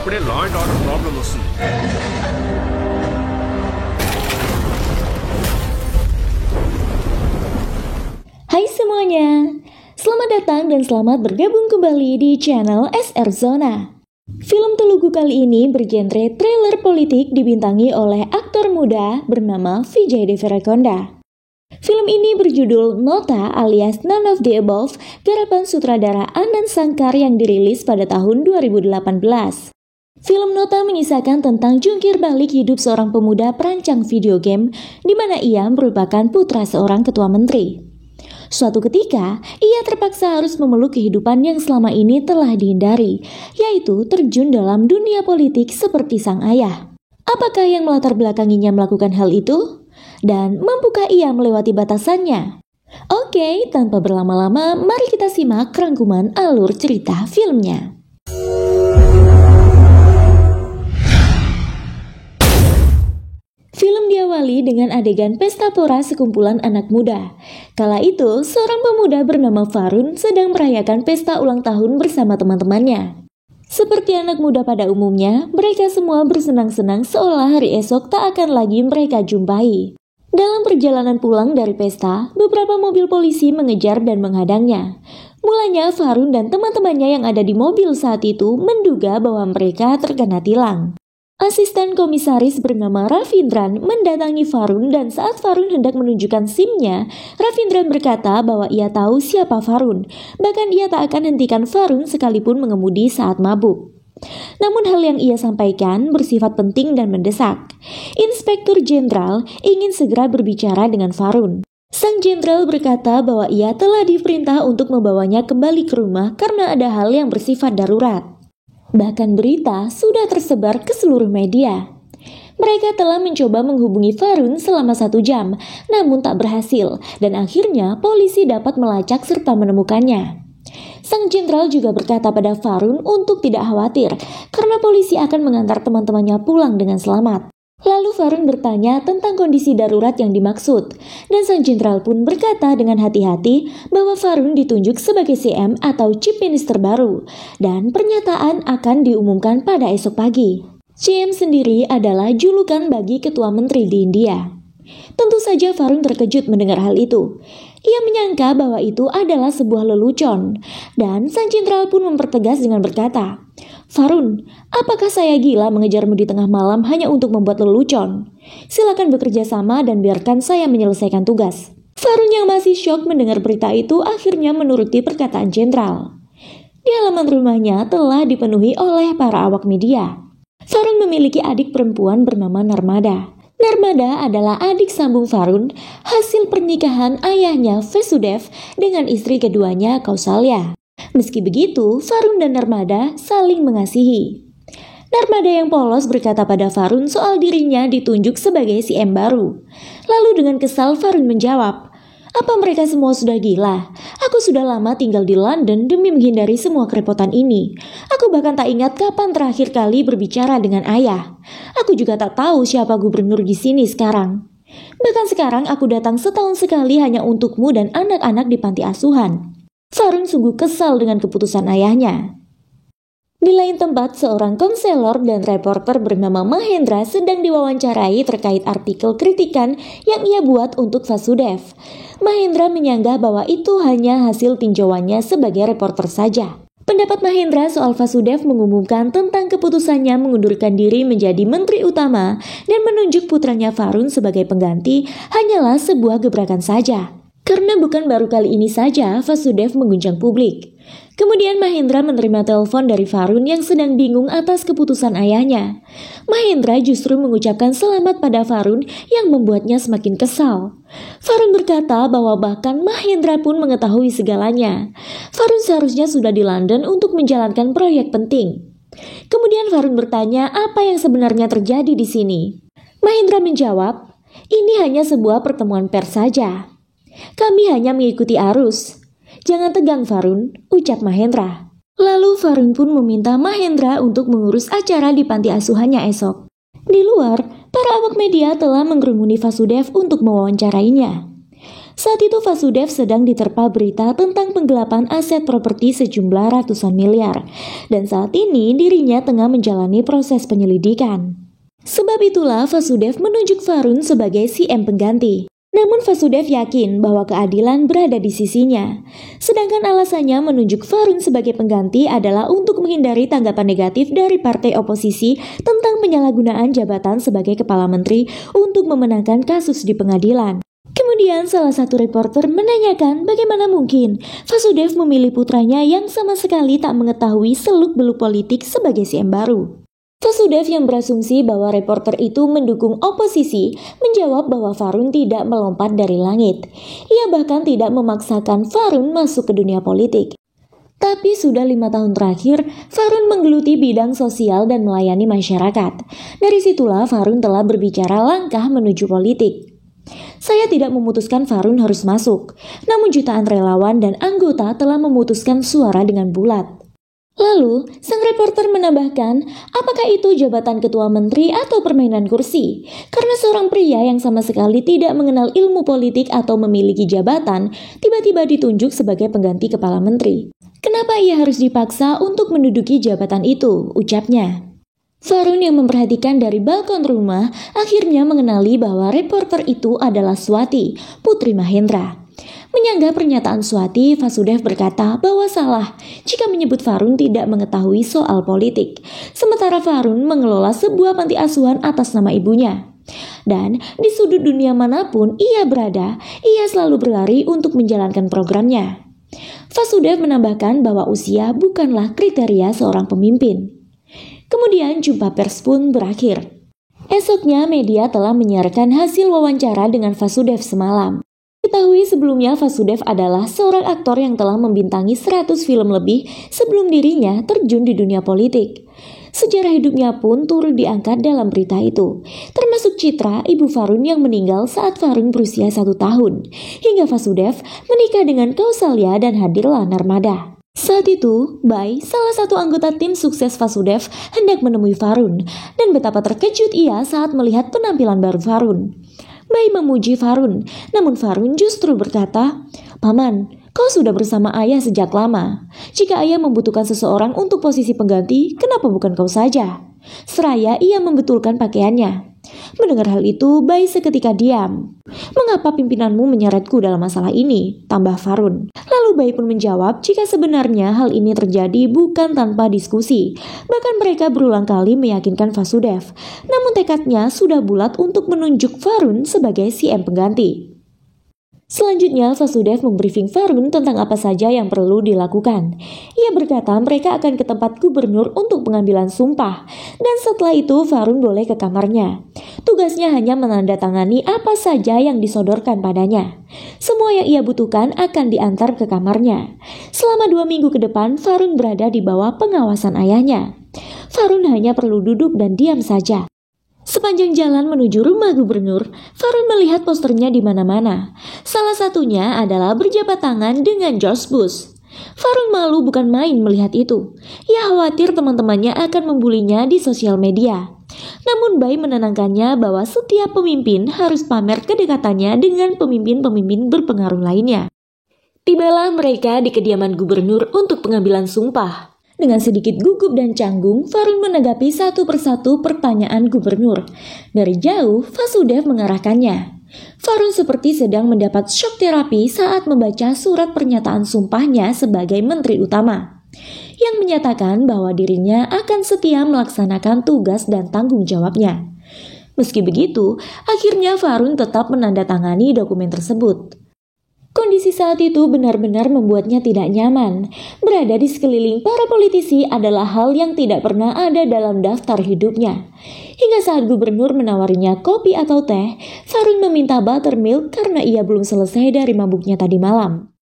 అప్పుడే law and order problem వస్తుంది. Hai semuanya, selamat datang dan selamat bergabung kembali di channel SR Zona. Film Telugu kali ini bergenre thriller politik dibintangi oleh aktor muda bernama Vijay Deverakonda. Film ini berjudul Nota alias None of the Above, garapan sutradara Anand Shankar yang dirilis pada tahun 2018. Film Nota mengisahkan tentang jungkir balik hidup seorang pemuda perancang video game di mana ia merupakan putra seorang ketua menteri. Suatu ketika, ia terpaksa harus memeluk kehidupan yang selama ini telah dihindari, yaitu terjun dalam dunia politik seperti sang ayah. Apakah yang melatar belakanginya melakukan hal itu? Dan mampukah ia melewati batasannya? Oke, tanpa berlama-lama, mari kita simak rangkuman alur cerita filmnya. Film diawali dengan adegan pesta pora sekumpulan anak muda. Kala itu, seorang pemuda bernama Varun sedang merayakan pesta ulang tahun bersama teman-temannya. Seperti anak muda pada umumnya, mereka semua bersenang-senang seolah hari esok tak akan lagi mereka jumpai. Dalam perjalanan pulang dari pesta, beberapa mobil polisi mengejar dan menghadangnya. Mulanya Varun dan teman-temannya yang ada di mobil saat itu menduga bahwa mereka terkena tilang. Asisten komisaris bernama Ravindran mendatangi Varun dan saat Varun hendak menunjukkan SIM-nya, Ravindran berkata bahwa ia tahu siapa Varun. Bahkan ia tak akan hentikan Varun sekalipun mengemudi saat mabuk. Namun hal yang ia sampaikan bersifat penting dan mendesak. Inspektur Jenderal ingin segera berbicara dengan Varun. Sang jenderal berkata bahwa ia telah diperintah untuk membawanya kembali ke rumah karena ada hal yang bersifat darurat. Bahkan berita sudah tersebar ke seluruh media. Mereka telah mencoba menghubungi Varun selama 1 jam, namun tak berhasil, dan akhirnya polisi dapat melacak serta menemukannya. Sang jenderal juga berkata pada Varun untuk tidak khawatir, karena polisi akan mengantar teman-temannya pulang dengan selamat. Lalu Varun bertanya tentang kondisi darurat yang dimaksud, dan sang jenderal pun berkata dengan hati-hati bahwa Varun ditunjuk sebagai CM atau Chief Minister baru, dan pernyataan akan diumumkan pada esok pagi. CM sendiri adalah julukan bagi ketua menteri di India. Tentu saja Varun terkejut mendengar hal itu. Ia menyangka bahwa itu adalah sebuah lelucon, dan sang jenderal pun mempertegas dengan berkata, "Varun, apakah saya gila mengejarmu di tengah malam hanya untuk membuat lelucon? Silakan bekerja sama dan biarkan saya menyelesaikan tugas." Varun yang masih syok mendengar berita itu akhirnya menuruti perkataan jenderal. Di halaman rumahnya telah dipenuhi oleh para awak media. Varun memiliki adik perempuan bernama Narmada. Narmada adalah adik sambung Varun, hasil pernikahan ayahnya Vasudev dengan istri keduanya Kausalya. Meski begitu, Varun dan Narmada saling mengasihi. Narmada yang polos berkata pada Varun soal dirinya ditunjuk sebagai CM baru. Lalu dengan kesal Varun menjawab, "Apa mereka semua sudah gila? Aku sudah lama tinggal di London demi menghindari semua kerepotan ini. Aku bahkan tak ingat kapan terakhir kali berbicara dengan ayah. Aku juga tak tahu siapa gubernur di sini sekarang. Bahkan sekarang aku datang setahun sekali hanya untukmu dan anak-anak di panti asuhan." Varun sungguh kesal dengan keputusan ayahnya. Di lain tempat, seorang konselor dan reporter bernama Mahendra sedang diwawancarai terkait artikel kritikan yang ia buat untuk Vasudev. Mahendra menyanggah bahwa itu hanya hasil tinjauannya sebagai reporter saja. Pendapat Mahendra soal Vasudev mengumumkan tentang keputusannya mengundurkan diri menjadi menteri utama dan menunjuk putranya Varun sebagai pengganti hanyalah sebuah gebrakan saja. Karena bukan baru kali ini saja Vasudev mengguncang publik. Kemudian Mahendra menerima telepon dari Varun yang sedang bingung atas keputusan ayahnya. Mahendra justru mengucapkan selamat pada Varun yang membuatnya semakin kesal. Varun berkata bahwa bahkan Mahendra pun mengetahui segalanya. Varun seharusnya sudah di London untuk menjalankan proyek penting. Kemudian Varun bertanya apa yang sebenarnya terjadi di sini. Mahendra menjawab, "Ini hanya sebuah pertemuan pers saja. Kami hanya mengikuti arus." "Jangan tegang Varun," ucap Mahendra. Lalu Varun pun meminta Mahendra untuk mengurus acara di panti asuhannya esok. Di luar, para awak media telah menggerumuni Vasudev untuk mewawancarainya. Saat itu Vasudev sedang diterpa berita tentang penggelapan aset properti sejumlah ratusan miliar, dan saat ini dirinya tengah menjalani proses penyelidikan. Sebab itulah Vasudev menunjuk Varun sebagai CM pengganti. Namun Vasudev yakin bahwa keadilan berada di sisinya. Sedangkan alasannya menunjuk Varun sebagai pengganti adalah untuk menghindari tanggapan negatif dari partai oposisi tentang penyalahgunaan jabatan sebagai kepala menteri untuk memenangkan kasus di pengadilan. Kemudian salah satu reporter menanyakan bagaimana mungkin Vasudev memilih putranya yang sama sekali tak mengetahui seluk-beluk politik sebagai CM baru. Vasudev yang berasumsi bahwa reporter itu mendukung oposisi menjawab bahwa Varun tidak melompat dari langit. Ia bahkan tidak memaksakan Varun masuk ke dunia politik. Tapi sudah 5 tahun terakhir, Varun menggeluti bidang sosial dan melayani masyarakat. Dari situlah Varun telah berbicara langkah menuju politik. Saya tidak memutuskan Varun harus masuk, namun jutaan relawan dan anggota telah memutuskan suara dengan bulat. Lalu, sang reporter menambahkan, apakah itu jabatan ketua menteri atau permainan kursi? Karena seorang pria yang sama sekali tidak mengenal ilmu politik atau memiliki jabatan, tiba-tiba ditunjuk sebagai pengganti kepala menteri. Kenapa ia harus dipaksa untuk menduduki jabatan itu? Ucapnya. Varun yang memperhatikan dari balkon rumah akhirnya mengenali bahwa reporter itu adalah Swati, putri Mahendra. Menyanggah pernyataan Swati, Vasudev berkata bahwa salah jika menyebut Varun tidak mengetahui soal politik. Sementara Varun mengelola sebuah panti asuhan atas nama ibunya. Dan di sudut dunia manapun ia berada, ia selalu berlari untuk menjalankan programnya. Vasudev menambahkan bahwa usia bukanlah kriteria seorang pemimpin. Kemudian jumpa pers pun berakhir. Esoknya media telah menyiarkan hasil wawancara dengan Vasudev semalam. Ketahui sebelumnya Vasudev adalah seorang aktor yang telah membintangi 100 film lebih sebelum dirinya terjun di dunia politik. Sejarah hidupnya pun turut diangkat dalam berita itu, termasuk Citra, ibu Varun yang meninggal saat Varun berusia 1 tahun, hingga Vasudev menikah dengan Kausalya dan hadirlah Narmada. Saat itu, Bai, salah satu anggota tim sukses Vasudev, hendak menemui Varun, dan betapa terkejut ia saat melihat penampilan baru Varun. Bai memuji Varun, namun Varun justru berkata, "Paman, kau sudah bersama ayah sejak lama. Jika ayah membutuhkan seseorang untuk posisi pengganti, kenapa bukan kau saja?" Seraya ia membetulkan pakaiannya. Mendengar hal itu, Bai seketika diam. "Mengapa pimpinanmu menyeretku dalam masalah ini?" tambah Varun. Lalu Bai pun menjawab jika sebenarnya hal ini terjadi bukan tanpa diskusi. Bahkan mereka berulang kali meyakinkan Vasudev. Namun tekadnya sudah bulat untuk menunjuk Varun sebagai CM pengganti. Selanjutnya, Vasudev membriefing Varun tentang apa saja yang perlu dilakukan. Ia berkata mereka akan ke tempat gubernur untuk pengambilan sumpah, dan setelah itu Varun boleh ke kamarnya. Tugasnya hanya menandatangani apa saja yang disodorkan padanya. Semua yang ia butuhkan akan diantar ke kamarnya. Selama 2 minggu ke depan, Varun berada di bawah pengawasan ayahnya. Varun hanya perlu duduk dan diam saja. Sepanjang jalan menuju rumah gubernur, Varun melihat posternya di mana-mana. Salah satunya adalah berjabat tangan dengan George Bush. Varun malu bukan main melihat itu. Ia khawatir teman-temannya akan membulinya di sosial media. Namun Bai menenangkannya bahwa setiap pemimpin harus pamer kedekatannya dengan pemimpin-pemimpin berpengaruh lainnya. Tibalah mereka di kediaman gubernur untuk pengambilan sumpah. Dengan sedikit gugup dan canggung, Varun menanggapi satu persatu pertanyaan gubernur. Dari jauh, Vasudev mengarahkannya. Varun seperti sedang mendapat shock terapi saat membaca surat pernyataan sumpahnya sebagai menteri utama, yang menyatakan bahwa dirinya akan setia melaksanakan tugas dan tanggung jawabnya. Meski begitu, akhirnya Varun tetap menandatangani dokumen tersebut. Kondisi saat itu benar-benar membuatnya tidak nyaman. Berada di sekeliling para politisi adalah hal yang tidak pernah ada dalam daftar hidupnya. Hingga saat gubernur menawarinya kopi atau teh, Varun meminta buttermilk karena ia belum selesai dari mabuknya tadi malam.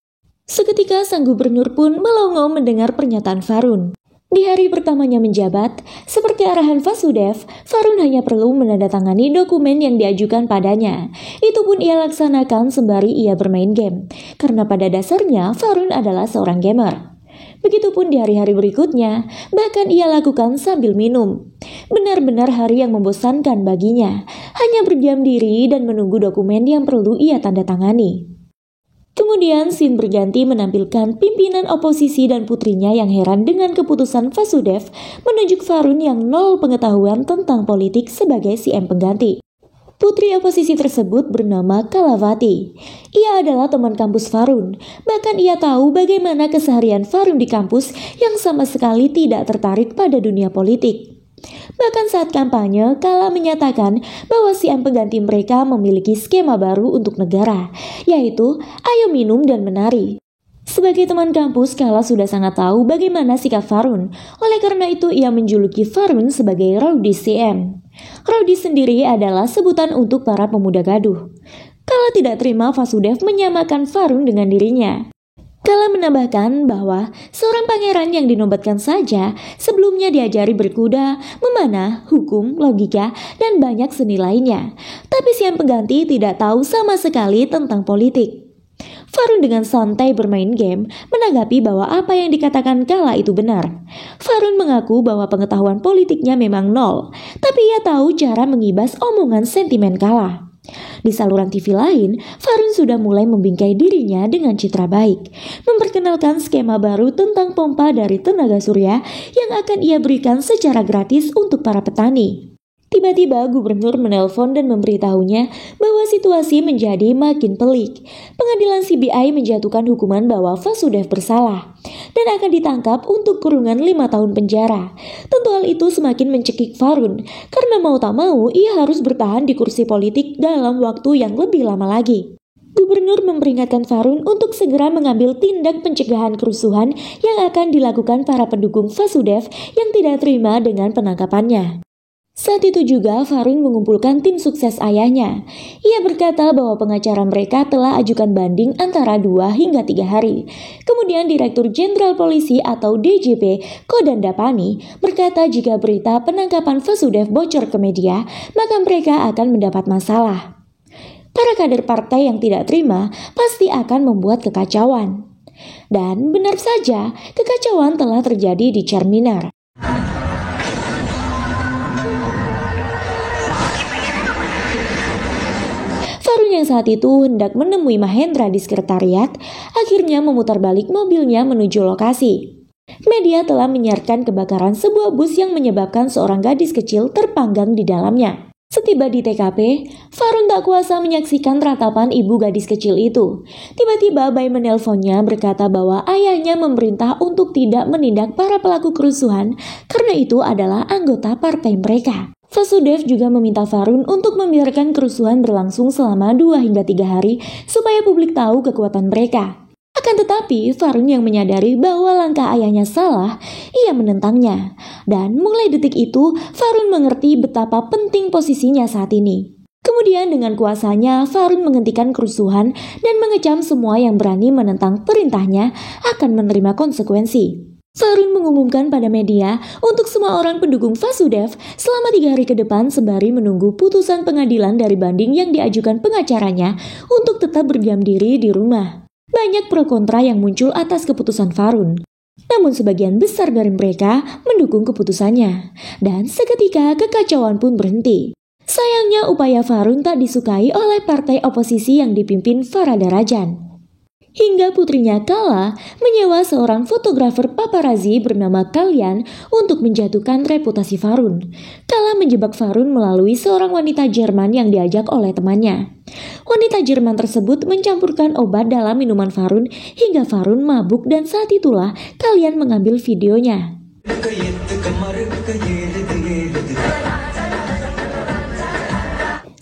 Seketika sang gubernur pun melongo mendengar pernyataan Varun. Di hari pertamanya menjabat, seperti arahan Vasudev, Varun hanya perlu menandatangani dokumen yang diajukan padanya. Itu pun ia laksanakan sembari ia bermain game, karena pada dasarnya Varun adalah seorang gamer. Begitupun di hari-hari berikutnya, bahkan ia lakukan sambil minum. Benar-benar hari yang membosankan baginya, hanya berdiam diri dan menunggu dokumen yang perlu ia tanda tangani. Kemudian scene berganti menampilkan pimpinan oposisi dan putrinya yang heran dengan keputusan Vasudev menunjuk Varun yang nol pengetahuan tentang politik sebagai CM pengganti. Putri oposisi tersebut bernama Kalavati. Ia adalah teman kampus Varun. Bahkan ia tahu bagaimana keseharian Varun di kampus yang sama sekali tidak tertarik pada dunia politik. Bahkan saat kampanye, Kala menyatakan bahwa CM pengganti mereka memiliki skema baru untuk negara, yaitu ayo minum dan menari. Sebagai teman kampus, Kala sudah sangat tahu bagaimana sikap Varun. Oleh karena itu, ia menjuluki Varun sebagai Rowdy CM. Rowdy sendiri adalah sebutan untuk para pemuda gaduh. Kala tidak terima Vasudev menyamakan Varun dengan dirinya. Kala menambahkan bahwa seorang pangeran yang dinobatkan saja sebelumnya diajari berkuda, memanah, hukum, logika, dan banyak seni lainnya. Tapi CM pengganti tidak tahu sama sekali tentang politik. Varun dengan santai bermain game menanggapi bahwa apa yang dikatakan Kala itu benar. Varun mengaku bahwa pengetahuan politiknya memang nol, tapi ia tahu cara mengibas omongan sentimen Kala. Di saluran TV lain, Varun sudah mulai membingkai dirinya dengan citra baik, memperkenalkan skema baru tentang pompa dari tenaga surya yang akan ia berikan secara gratis untuk para petani. Tiba-tiba gubernur menelpon dan memberitahunya bahwa situasi menjadi makin pelik. Pengadilan CBI menjatuhkan hukuman bahwa Vasudev bersalah dan akan ditangkap untuk kurungan 5 tahun penjara. Tentu hal itu semakin mencekik Varun karena mau tak mau ia harus bertahan di kursi politik dalam waktu yang lebih lama lagi. Gubernur memperingatkan Varun untuk segera mengambil tindak pencegahan kerusuhan yang akan dilakukan para pendukung Vasudev yang tidak terima dengan penangkapannya. Saat itu juga Varun mengumpulkan tim sukses ayahnya. Ia berkata bahwa pengacara mereka telah ajukan banding antara 2 hingga 3 hari. Kemudian Direktur Jenderal Polisi atau DJP Kodandapani berkata jika berita penangkapan Vasudev bocor ke media, maka mereka akan mendapat masalah. Para kader partai yang tidak terima pasti akan membuat kekacauan. Dan benar saja, kekacauan telah terjadi di Charminar. Varun yang saat itu hendak menemui Mahendra di sekretariat, akhirnya memutar balik mobilnya menuju lokasi. Media telah menyiarkan kebakaran sebuah bus yang menyebabkan seorang gadis kecil terpanggang di dalamnya. Setiba di TKP, Varun tak kuasa menyaksikan ratapan ibu gadis kecil itu. Tiba-tiba Bai menelponnya berkata bahwa ayahnya memerintah untuk tidak menindak para pelaku kerusuhan karena itu adalah anggota partai mereka. Vasudev juga meminta Varun untuk membiarkan kerusuhan berlangsung selama 2 hingga 3 hari supaya publik tahu kekuatan mereka. Akan tetapi, Varun yang menyadari bahwa langkah ayahnya salah, ia menentangnya. Dan mulai detik itu, Varun mengerti betapa penting posisinya saat ini. Kemudian dengan kuasanya, Varun menghentikan kerusuhan dan mengecam semua yang berani menentang perintahnya akan menerima konsekuensi. Varun mengumumkan pada media untuk semua orang pendukung Vasudev selama 3 hari ke depan sembari menunggu putusan pengadilan dari banding yang diajukan pengacaranya untuk tetap berdiam diri di rumah. Banyak pro kontra yang muncul atas keputusan Varun. Namun sebagian besar dari mereka mendukung keputusannya. Dan seketika kekacauan pun berhenti. Sayangnya upaya Varun tak disukai oleh partai oposisi yang dipimpin Varadarajan. Hingga putrinya Kala menyewa seorang fotografer paparazzi bernama Kalyan untuk menjatuhkan reputasi Varun. Kala menjebak Varun melalui seorang wanita Jerman yang diajak oleh temannya. Wanita Jerman tersebut mencampurkan obat dalam minuman Varun hingga Varun mabuk dan saat itulah Kalyan mengambil videonya.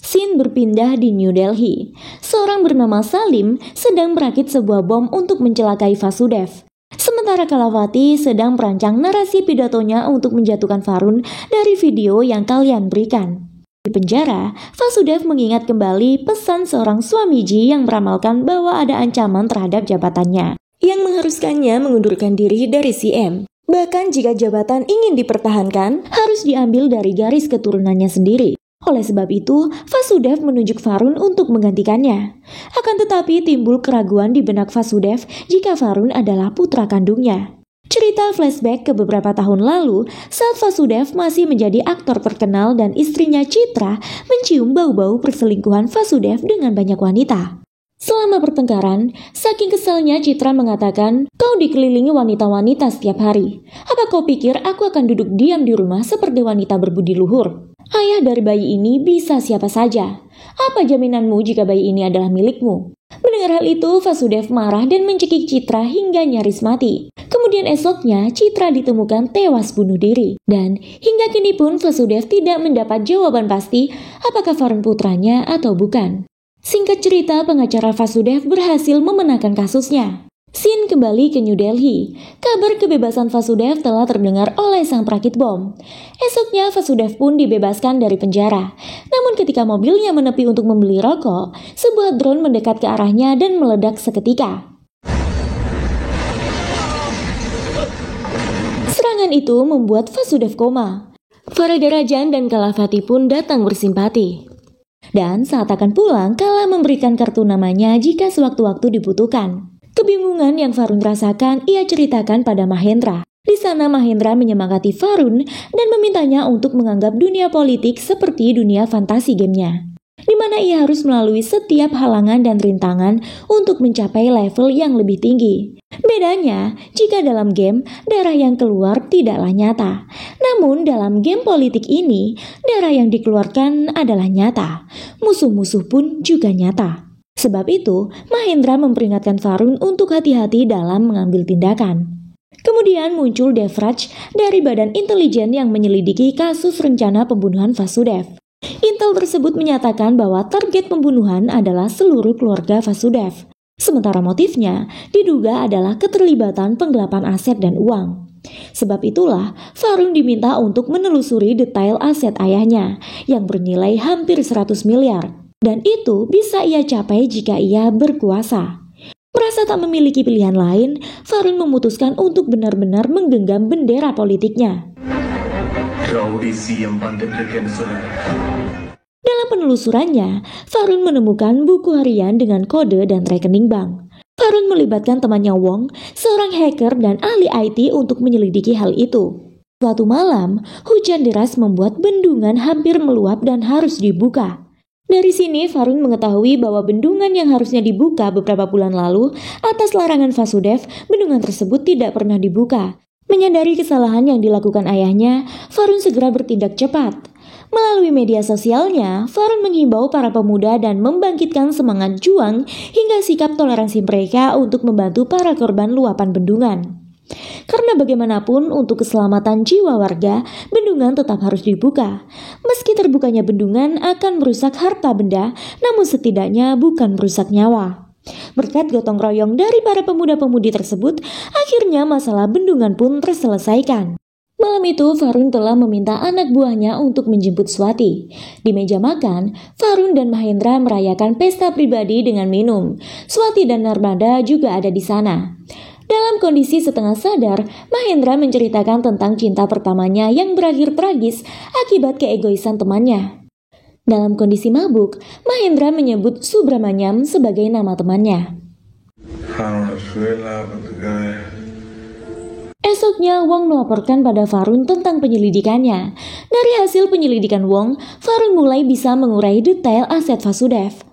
Scene berpindah di New Delhi. Seorang bernama Salim sedang merakit sebuah bom untuk mencelakai Vasudev. Sementara Kalavati sedang merancang narasi pidatonya untuk menjatuhkan Varun dari video yang kalian berikan. Di penjara, Vasudev mengingat kembali pesan seorang Swamiji yang meramalkan bahwa ada ancaman terhadap jabatannya, yang mengharuskannya mengundurkan diri dari CM. Bahkan jika jabatan ingin dipertahankan, harus diambil dari garis keturunannya sendiri. Oleh sebab itu, Vasudev menunjuk Varun untuk menggantikannya. Akan tetapi timbul keraguan di benak Vasudev jika Varun adalah putra kandungnya. Cerita flashback ke beberapa tahun lalu saat Vasudev masih menjadi aktor terkenal dan istrinya Citra mencium bau-bau perselingkuhan Vasudev dengan banyak wanita. Selama pertengkaran, saking kesalnya Citra mengatakan, "Kau dikelilingi wanita-wanita setiap hari. Apa kau pikir aku akan duduk diam di rumah seperti wanita berbudi luhur? Ayah dari bayi ini bisa siapa saja. Apa jaminanmu jika bayi ini adalah milikmu?" Mendengar hal itu, Vasudev marah dan mencekik Citra hingga nyaris mati. Kemudian esoknya, Citra ditemukan tewas bunuh diri. Dan hingga kini pun Vasudev tidak mendapat jawaban pasti apakah Varun putranya atau bukan. Singkat cerita, pengacara Vasudev berhasil memenangkan kasusnya. Scene kembali ke New Delhi. Kabar kebebasan Vasudev telah terdengar oleh sang perakit bom. Esoknya Vasudev pun dibebaskan dari penjara. Namun ketika mobilnya menepi untuk membeli rokok, sebuah drone mendekat ke arahnya dan meledak seketika. Serangan itu membuat Vasudev koma. Varadarajan dan Kalavati pun datang bersimpati. Dan saat akan pulang, Kala memberikan kartu namanya jika sewaktu-waktu dibutuhkan. Kebingungan yang Varun rasakan ia ceritakan pada Mahendra. Di sana Mahendra menyemangati Varun dan memintanya untuk menganggap dunia politik seperti dunia fantasi gamenya, di mana ia harus melalui setiap halangan dan rintangan untuk mencapai level yang lebih tinggi. Bedanya, jika dalam game, darah yang keluar tidaklah nyata. Namun dalam game politik ini, darah yang dikeluarkan adalah nyata. Musuh-musuh pun juga nyata. Sebab itu, Mahendra memperingatkan Varun untuk hati-hati dalam mengambil tindakan. Kemudian muncul Devraj dari Badan Intelijen yang menyelidiki kasus rencana pembunuhan Vasudev. Intel tersebut menyatakan bahwa target pembunuhan adalah seluruh keluarga Vasudev. Sementara motifnya diduga adalah keterlibatan penggelapan aset dan uang. Sebab itulah Varun diminta untuk menelusuri detail aset ayahnya yang bernilai hampir 100 miliar. Dan itu bisa ia capai jika ia berkuasa. Merasa tak memiliki pilihan lain, Varun memutuskan untuk benar-benar menggenggam bendera politiknya. Dalam penelusurannya, Varun menemukan buku harian dengan kode dan rekening bank. Varun melibatkan temannya Wong, seorang hacker dan ahli IT untuk menyelidiki hal itu. Suatu malam, hujan deras membuat bendungan hampir meluap dan harus dibuka. Dari sini, Varun mengetahui bahwa bendungan yang harusnya dibuka beberapa bulan lalu atas larangan Vasudev, bendungan tersebut tidak pernah dibuka. Menyadari kesalahan yang dilakukan ayahnya, Varun segera bertindak cepat. Melalui media sosialnya, Varun menghimbau para pemuda dan membangkitkan semangat juang hingga sikap toleransi mereka untuk membantu para korban luapan bendungan. Karena bagaimanapun untuk keselamatan jiwa warga, bendungan tetap harus dibuka. Meski terbukanya bendungan akan merusak harta benda, namun setidaknya bukan merusak nyawa. Berkat gotong royong dari para pemuda-pemudi tersebut, akhirnya masalah bendungan pun terselesaikan. Malam itu, Varun telah meminta anak buahnya untuk menjemput Swati. Di meja makan, Varun dan Mahendra merayakan pesta pribadi dengan minum. Swati dan Narmada juga ada di sana. Dalam kondisi setengah sadar, Mahendra menceritakan tentang cinta pertamanya yang berakhir tragis akibat keegoisan temannya. Dalam kondisi mabuk, Mahendra menyebut Subramanyam sebagai nama temannya. Esoknya, Wong melaporkan pada Varun tentang penyelidikannya. Dari hasil penyelidikan Wong, Varun mulai bisa mengurai detail aset Vasudev.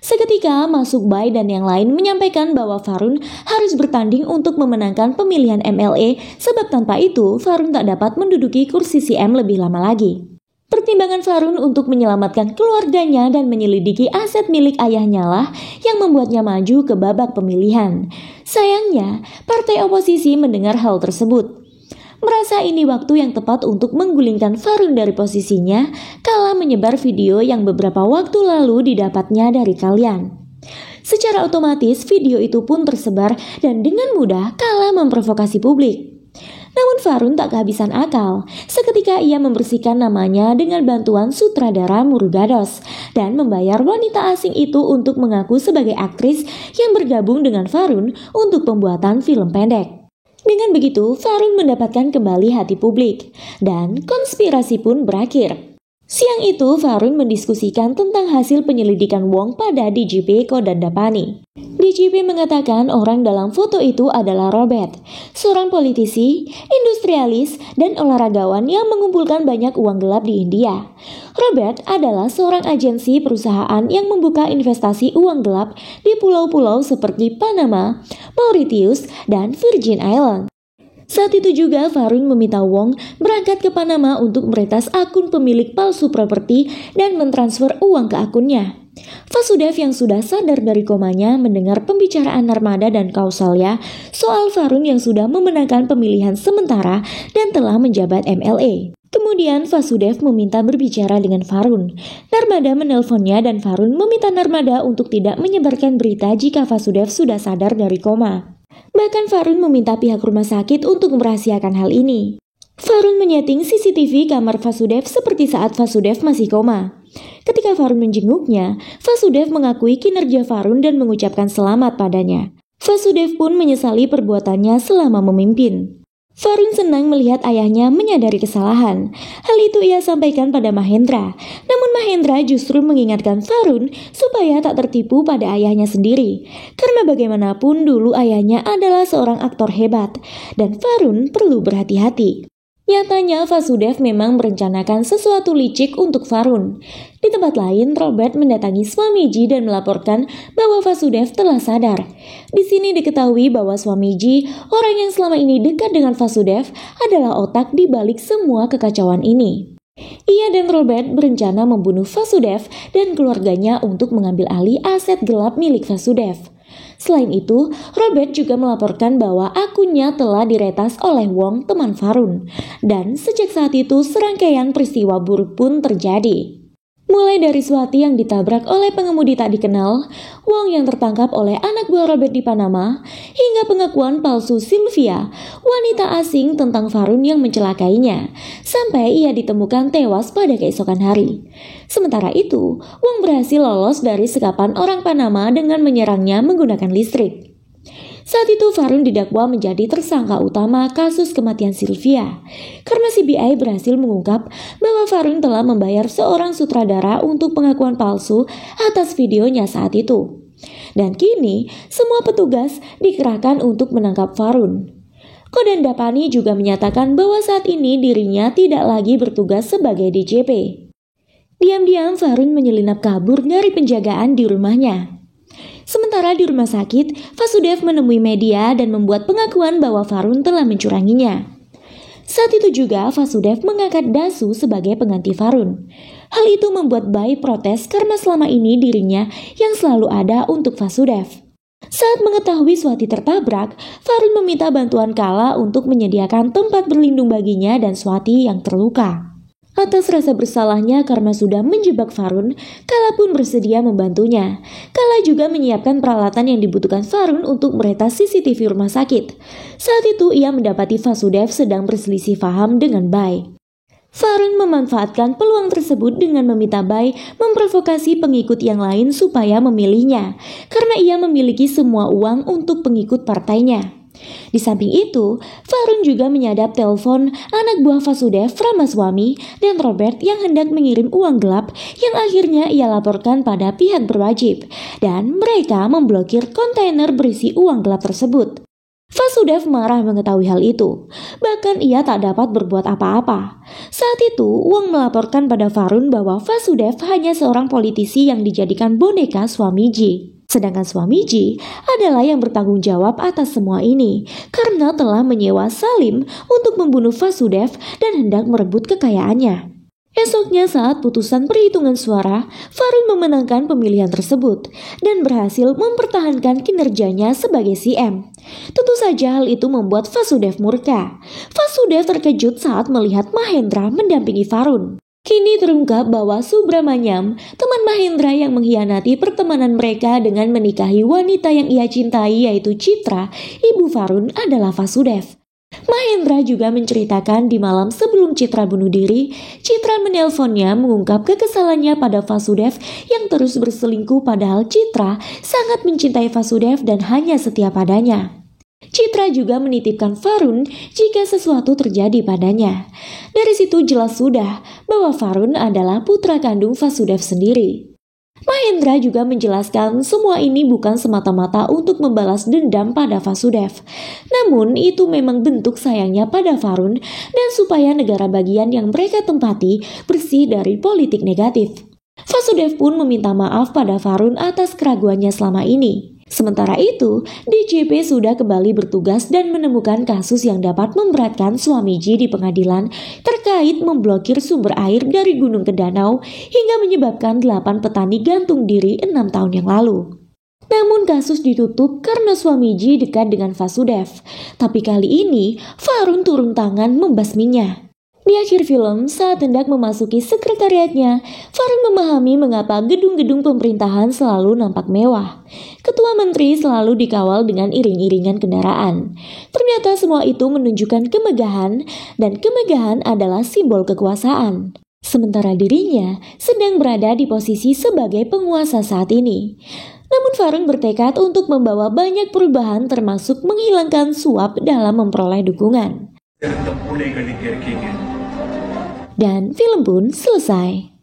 Seketika, Masuk Bai dan yang lain menyampaikan bahwa Varun harus bertanding untuk memenangkan pemilihan MLE, sebab tanpa itu, Varun tak dapat menduduki kursi CM lebih lama lagi. Pertimbangan Varun untuk menyelamatkan keluarganya dan menyelidiki aset milik ayahnya lah yang membuatnya maju ke babak pemilihan. Sayangnya, partai oposisi mendengar hal tersebut. Merasa ini waktu yang tepat untuk menggulingkan Varun dari posisinya, Kala menyebar video yang beberapa waktu lalu didapatnya dari kalian. Secara otomatis video itu pun tersebar dan dengan mudah Kala memprovokasi publik. Namun Varun tak kehabisan akal. Seketika ia membersihkan namanya dengan bantuan sutradara Murugados dan membayar wanita asing itu untuk mengaku sebagai aktris yang bergabung dengan Varun untuk pembuatan film pendek. Dengan begitu, Varun mendapatkan kembali hati publik dan konspirasi pun berakhir. Siang itu, Varun mendiskusikan tentang hasil penyelidikan Wong pada DJP Kodandapani. DJP mengatakan orang dalam foto itu adalah Robert, seorang politisi, industrialis, dan olahragawan yang mengumpulkan banyak uang gelap di India. Robert adalah seorang agensi perusahaan yang membuka investasi uang gelap di pulau-pulau seperti Panama, Mauritius, dan Virgin Islands. Saat itu juga Varun meminta Wong berangkat ke Panama untuk meretas akun pemilik palsu properti dan mentransfer uang ke akunnya. Vasudev yang sudah sadar dari komanya mendengar pembicaraan Narmada dan Kausalya soal Varun yang sudah memenangkan pemilihan sementara dan telah menjabat MLA. Kemudian Vasudev meminta berbicara dengan Varun. Narmada menelponnya dan Varun meminta Narmada untuk tidak menyebarkan berita jika Vasudev sudah sadar dari koma. Bahkan Varun meminta pihak rumah sakit untuk merahasiakan hal ini. Varun menyeting CCTV kamar Vasudev seperti saat Vasudev masih koma. Ketika Varun menjenguknya, Vasudev mengakui kinerja Varun dan mengucapkan selamat padanya. Vasudev pun menyesali perbuatannya selama memimpin. Varun senang melihat ayahnya menyadari kesalahan. Hal itu ia sampaikan pada Mahendra. Namun Mahendra justru mengingatkan Varun supaya tak tertipu pada ayahnya sendiri. Karena bagaimanapun dulu ayahnya adalah seorang aktor hebat. Dan Varun perlu berhati-hati. Nyatanya Vasudev memang merencanakan sesuatu licik untuk Varun. Di tempat lain, Robert mendatangi Swamiji dan melaporkan bahwa Vasudev telah sadar. Di sini diketahui bahwa Swamiji, orang yang selama ini dekat dengan Vasudev, adalah otak di balik semua kekacauan ini. Ia dan Robert berencana membunuh Vasudev dan keluarganya untuk mengambil alih aset gelap milik Vasudev. Selain itu, Robert juga melaporkan bahwa akunnya telah diretas oleh Wong, teman Varun. Dan sejak saat itu serangkaian peristiwa buruk pun terjadi. Mulai dari Swati yang ditabrak oleh pengemudi tak dikenal, Wong yang tertangkap oleh anak buah Robert di Panama, hingga pengakuan palsu Sylvia, wanita asing tentang Varun yang mencelakainya, sampai ia ditemukan tewas pada keesokan hari. Sementara itu, Wong berhasil lolos dari sekapan orang Panama dengan menyerangnya menggunakan listrik. Saat itu Varun didakwa menjadi tersangka utama kasus kematian Sylvia, karena CBI berhasil mengungkap bahwa Varun telah membayar seorang sutradara untuk pengakuan palsu atas videonya saat itu. Dan kini semua petugas dikerahkan untuk menangkap Varun. Kodan Dapani juga menyatakan bahwa saat ini dirinya tidak lagi bertugas sebagai DJP. Diam-diam Varun menyelinap kabur dari penjagaan di rumahnya. Sementara di rumah sakit, Vasudev menemui media dan membuat pengakuan bahwa Varun telah mencuranginya. Saat itu juga Vasudev mengangkat Dasu sebagai pengganti Varun. Hal itu membuat Bai protes karena selama ini dirinya yang selalu ada untuk Vasudev. Saat mengetahui Swati tertabrak, Varun meminta bantuan Kala untuk menyediakan tempat berlindung baginya dan Swati yang terluka. Atas rasa bersalahnya karena sudah menjebak Varun, Kala pun bersedia membantunya. Kala juga menyiapkan peralatan yang dibutuhkan Varun untuk meretas CCTV rumah sakit. Saat itu ia mendapati Vasudev sedang berselisih paham dengan Bai. Varun memanfaatkan peluang tersebut dengan meminta Bai memprovokasi pengikut yang lain supaya memilihnya, karena ia memiliki semua uang untuk pengikut partainya. Di samping itu, Varun juga menyadap telepon anak buah Vasudev, Ramaswamy, dan Robert yang hendak mengirim uang gelap yang akhirnya ia laporkan pada pihak berwajib, dan mereka memblokir kontainer berisi uang gelap tersebut. Vasudev marah mengetahui hal itu, bahkan ia tak dapat berbuat apa-apa. Saat itu, Wong melaporkan pada Varun bahwa Vasudev hanya seorang politisi yang dijadikan boneka Swamiji. Sedangkan Swamiji adalah yang bertanggung jawab atas semua ini karena telah menyewa Salim untuk membunuh Vasudev dan hendak merebut kekayaannya. Esoknya saat putusan perhitungan suara, Varun memenangkan pemilihan tersebut dan berhasil mempertahankan kinerjanya sebagai CM. Tentu saja hal itu membuat Vasudev murka. Vasudev terkejut saat melihat Mahendra mendampingi Varun. Kini terungkap bahwa Subramanyam, teman Mahendra yang mengkhianati pertemanan mereka dengan menikahi wanita yang ia cintai yaitu Citra, ibu Varun adalah Vasudev. Mahendra juga menceritakan di malam sebelum Citra bunuh diri, Citra menelponnya mengungkap kekesalannya pada Vasudev yang terus berselingkuh padahal Citra sangat mencintai Vasudev dan hanya setia padanya. Citra juga menitipkan Varun jika sesuatu terjadi padanya. Dari situ jelas sudah bahwa Varun adalah putra kandung Vasudev sendiri. Mahendra juga menjelaskan semua ini bukan semata-mata untuk membalas dendam pada Vasudev. Namun itu memang bentuk sayangnya pada Varun dan supaya negara bagian yang mereka tempati bersih dari politik negatif. Vasudev pun meminta maaf pada Varun atas keraguannya selama ini. Sementara itu, DJP sudah kembali bertugas dan menemukan kasus yang dapat memberatkan Swamiji di pengadilan terkait memblokir sumber air dari gunung ke danau hingga menyebabkan 8 petani gantung diri 6 tahun yang lalu. Namun kasus ditutup karena Swamiji dekat dengan Vasudev. Tapi kali ini, Varun turun tangan membasminya. Di akhir film, saat hendak memasuki sekretariatnya, Varun memahami mengapa gedung-gedung pemerintahan selalu nampak mewah. Ketua menteri selalu dikawal dengan iring-iringan kendaraan. Ternyata semua itu menunjukkan kemegahan, dan kemegahan adalah simbol kekuasaan. Sementara dirinya sedang berada di posisi sebagai penguasa saat ini. Namun Varun bertekad untuk membawa banyak perubahan termasuk menghilangkan suap dalam memperoleh dukungan. Dan film pun selesai.